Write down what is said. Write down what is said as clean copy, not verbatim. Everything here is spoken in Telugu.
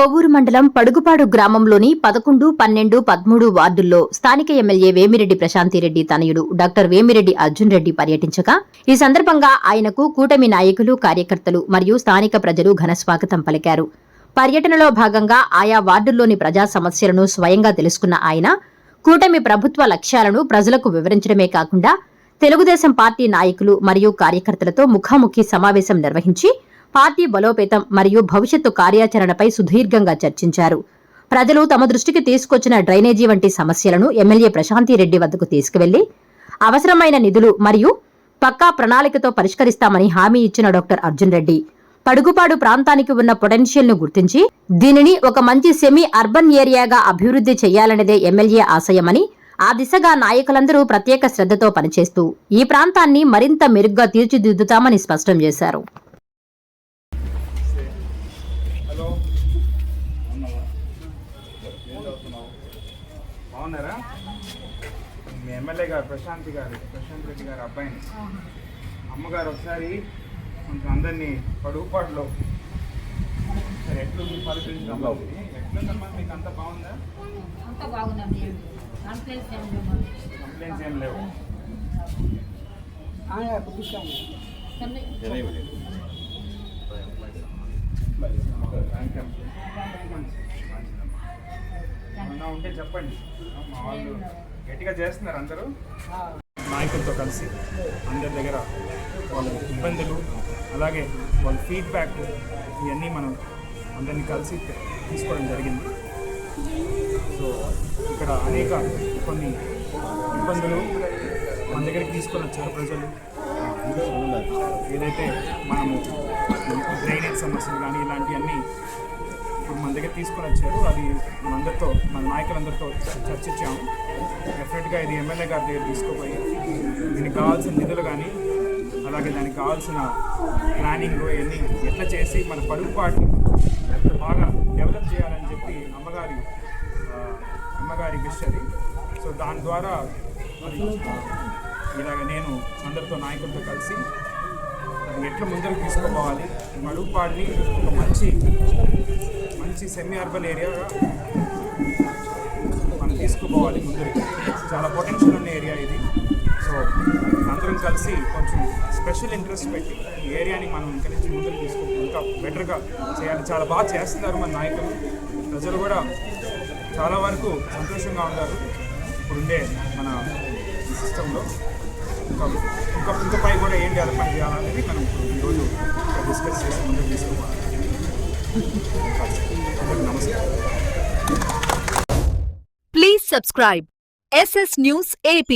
కోవూరు మండలం పడుగుపాడు గ్రామంలోని 11, 12, 13 వార్డుల్లో స్థానిక ఎమ్మెల్యే వేమిరెడ్డి ప్రశాంతిరెడ్డి తనయుడు డాక్టర్ వేమిరెడ్డి అర్జున్ రెడ్డి పర్యటించగా ఈ సందర్భంగా ఆయనకు కూటమి నాయకులు, కార్యకర్తలు మరియు స్థానిక ప్రజలు ఘనస్వాగతం పలికారు. పర్యటనలో భాగంగా ఆయా వార్డుల్లోని ప్రజా సమస్యలను స్వయంగా తెలుసుకున్న ఆయన కూటమి ప్రభుత్వ లక్ష్యాలను ప్రజలకు వివరించడమే కాకుండా తెలుగుదేశం పార్టీ నాయకులు మరియు కార్యకర్తలతో ముఖాముఖి సమావేశం నిర్వహించి పార్టీ బలోపేతం మరియు భవిష్యత్తు కార్యాచరణపై సుదీర్ఘంగా చర్చించారు. ప్రజలు తమ దృష్టికి తీసుకొచ్చిన డ్రైనేజీ వంటి సమస్యలను ఎమ్మెల్యే ప్రశాంతిరెడ్డి వద్దకు తీసుకువెళ్లి అవసరమైన నిధులు మరియు పక్కా ప్రణాళికతో పరిష్కరిస్తామని హామీ ఇచ్చిన డాక్టర్ అర్జున్ రెడ్డి పడుగుపాడు ప్రాంతానికి ఉన్న పొటెన్షియల్ ను గుర్తించి దీనిని ఒక మంచి సెమీ అర్బన్ ఏరియాగా అభివృద్ధి చేయాలనేదే ఎమ్మెల్యే ఆశయమని, ఆ దిశగా నాయకులందరూ ప్రత్యేక శ్రద్ధతో పనిచేస్తూ ఈ ప్రాంతాన్ని మరింత మెరుగ్గా తీర్చిదిద్దుతామని స్పష్టం చేశారు. బాగున్నారా? మీ ఎమ్మెల్యే గారు ప్రశాంత్ రెడ్డి గారు అబ్బాయిని అమ్మగారు ఒకసారి కొంచెం అందరినీ పడుగుపాటులో సరే ఎట్లుంది పలుకరించడం ఎట్లుందమ్మా? మీకు అంతా బాగుందా? అంతా బాగుందండి. కంప్లైంట్స్ ఏం లేవు. ఏమన్నా ఉంటే చెప్పండి. మా వాళ్ళు గట్టిగా చేస్తున్నారు. అందరూ నాయకులతో కలిసి అందరి దగ్గర వాళ్ళ ఇబ్బందులు అలాగే వాళ్ళ ఫీడ్బ్యాక్ ఇవన్నీ మనం అందరినీ కలిసి తీసుకోవడం జరిగింది. సో ఇక్కడ అనేక కొన్ని ఇబ్బందులు మన దగ్గరికి తీసుకొని వచ్చారు ప్రజలు. ఏదైతే మనము డ్రైనేజ్ సమస్యలు కానీ ఇలాంటివన్నీ ఇప్పుడు మన దగ్గర తీసుకొని వచ్చారు. అది మనందరితో, మన నాయకులందరితో చర్చించాము. డెఫినెట్గా ఇది ఎమ్మెల్యే గారి దగ్గర తీసుకుపోయి దీనికి కావాల్సిన నిధులు కానీ అలాగే దానికి కావాల్సిన ప్లానింగ్ ఇవన్నీ ఎట్లా చేసి మన పడుగుపాటుని బాగా డెవలప్ చేయాలని చెప్పి అమ్మగారి విష్ అది. సో దాని ద్వారా ఇలాగ నేను అందరితో నాయకులతో కలిసి ఎట్లా ముందరకు తీసుకుపోవాలి, పడుగుపాటుని ఒక మంచి సెమీ అర్బన్ ఏరియాగా మనం తీసుకుపోవాలి ముందరికి. చాలా పొటెన్షియల్ ఉన్న ఏరియా ఇది. సో అందరం కలిసి కొంచెం స్పెషల్ ఇంట్రెస్ట్ పెట్టి ఈ ఏరియాని మనం ఇక్కడి నుంచి ముందుకు తీసుకుంటాం, ఇంకా బెటర్గా చేయాలి. చాలా బాగా చేస్తున్నారు మన నాయకులు. ప్రజలు కూడా చాలా వరకు సంతోషంగా ఉన్నారు ఇప్పుడుండే మన ఈ సిస్టంలో. ఇంకా పై కూడా ఏం డెవలప్మెంట్ చేయాలనేది మనం ఈరోజు డిస్కస్ చేసి ముందుకు తీసుకోవాలి. నమస్కారం. Please subscribe SS News AP.